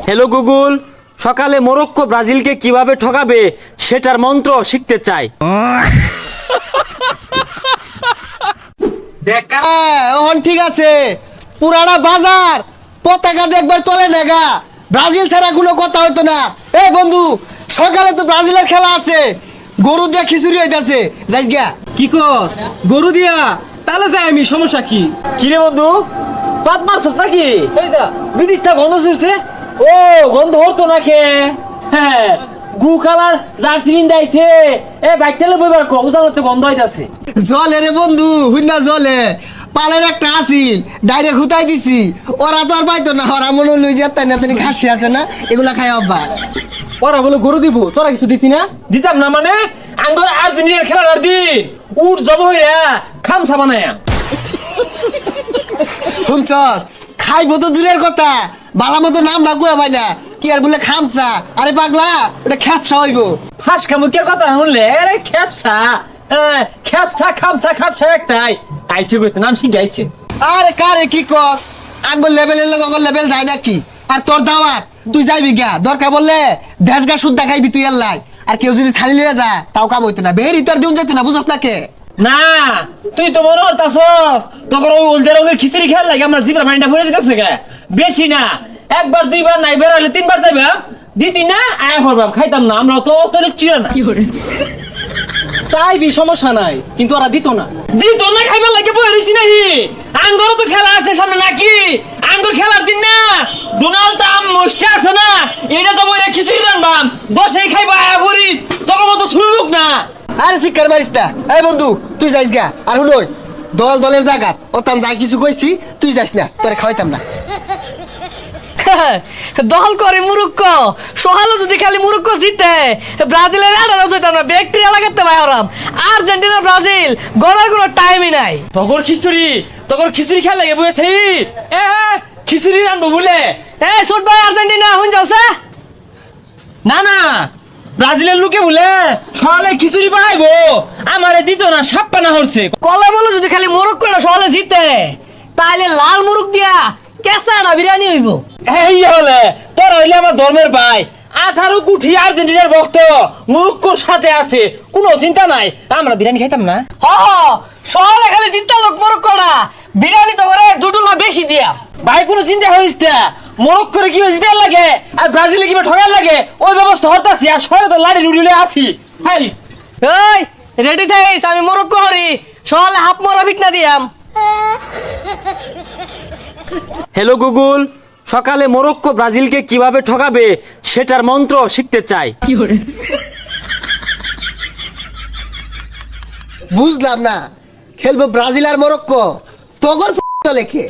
Hello Google, সকালে Morocco ব্রাজিলকে কিভাবে ঠকাবে সেটার মন্ত্র শিখতে চাই। এখন ঠিক আছে, পুরানা বাজার পতাকা দেখবার চলে না, ব্রাজিল ছাড়া কোনো কথা হইতো না। এই বন্ধু, সকালে তো ব্রাজিলের খেলা আছে, গরু দিয়া খিচুড়ি হইতাছে, যাইস গা। কি কস গরু দিয়া? তাহলে যাই আমি, সমস্যা কি? কিরে বন্ধু, পাত মারছস নাকি? বিদিশটা গন্ধ ছুটছে। ও গন্ধ হতো নাকি? হ্যাঁ, গু কালার জার্সি বিন্দাইছে। এ বাইকটালে বইবার কো, উজানতে গন্ধ হইতাছে। জলে রে বন্ধু, হুইনা জলে পালের একটা আসিল, ডাইরেক্ট হুতাই দিছি। ওরা তো আর পাইতো না, ওরা মনে লই যেত না, তিনি ঘাসি আছে না, এগুলা খাই অভ্যাস। ওরা বলে গরু দিব, তোরা কিছু দিতি না? দিতাম না মানে? আঙ্গর আর্জেন্টিনার খেলার দিন উঠ জব হইরা খামসা বানায়া। শুনছস, খাইবো তো দূরের কথা, বালা মতো নাম না কুয়া ভাই না, কি আর বলে খামচা? আরে পাগলা, ওটা খ্যাপসা হইব। ফাঁস খামুকের কথা শুনলে আরে খেপসা, খেপসা খামসা খাপসা একটাই আইসে কইতে নাম শিখাইছে। আরে কারে কি কস, আঙ্গুর লেভেলের লোক অগর লেভেল যায় নাকি? আর তোর দাওয়াত, তুই যাইবি গা, দরকার বললে দেশ গা শুদ্ধা খাইবি তুই আল্লাহ। আর কেউ যদি খালি লইয়া যা, তাও কাম হইতো না, বেরি তোর দিন যাইতো না, বুঝস না কে? না তুই তো মনে হতাছস তোর ওই উলদে রঙের খিচুড়ি খেয়াল লাগে আমার জিব্রা মাইন্ডা ভরে যেতেছে গা। বেশি না, একবার দুইবার নাই বের হলে তিনবার যাইবাম, দিতি না আয়া করবাম, খাইতাম না। আমরা তো তোর চিরা না চাইবি, সমস্যা নাই, কিন্তু ওরা দিত না। দিত না, খাইবার লাগে বই রইছি নাহি। আঙ্গর তো খেলা আছে সামনে নাকি? আঙ্গর খেলার দিন না, ডোনাল্ড ট্রাম্প মোস্টে আছে না, এটা তো বইরা খিচুড়ি রানবাম, দশেই খাইবা আয়া ভরিস, তখন মতো শুরু লোক না। আরে শিকার মারিস না। এই বন্ধু, তুই যাইস গা। আর হুনই, দলের জায়গাত ওতাম যাই কিছু কইছি, তুই যাইস না, তোরে খাওয়াইতাম না। দল করে মুরুক্কো, সহালো যদি খালি মুরুক্কো জিতে, ব্রাজিলের আড়ানো যেতাম না, ব্যাকটেরিয়া লাগাতে ভাই ওরাম। আর্জেন্টিনা ব্রাজিল গড়ার কোনো টাইমই নাই। তগর খিচুড়ি খেলা লাগে বইয়ে থাই। খিচুড়ি রানবো বলে। এই ছোট ভাই আর্জেন্টিনা হুন যাওছে না না, ব্রাজিলের লোকে বলে সকালে খিচুড়ি পাইবো, আমারে দিত না, সাপ্পা না হচ্ছে। কলে বলো যদি খালি মুরুক্কো না সহালে জিতে, তাইলে লাল মুরুক দিয়া কেঁচা বিরিয়ানি হইব। এই হলে তোর হইলে আমার ধর্মের ভাই, 18 কোটি আর্জেন্টিনার ভক্ত মুরুক্কোর সাথে আছে, কোনো চিন্তা নাই, আমরা বিরিয়ানি খাইতাম না। হ সহালে খালি জিততা লোক মুরুক্কো না, বিরিয়ানি তো করে দুটো বেশি দিয়া। ভাই কোনো চিন্তা হইস না, মরক্কোরে কিভাবে জিতার লাগে আর ব্রাজিলে কিভাবে ঠকার লাগে ওই ব্যবস্থা হতাছি। আর শহরে তো লাড়ি লুড়িলে আছি। হ্যাঁ এই রেডি থাইস, আমি মুরুক্কো হরি, সহালে হাফ মরা বিট না দিয়াম। হ্যালো গুগল, সকালে মরক্কো ব্রাজিলকে কিভাবে ঠকাবে সেটার মন্ত্র শিখতে চাই। বুঝলাম না, খেলবো ব্রাজিল আর মরক্কো, তগর লেখে।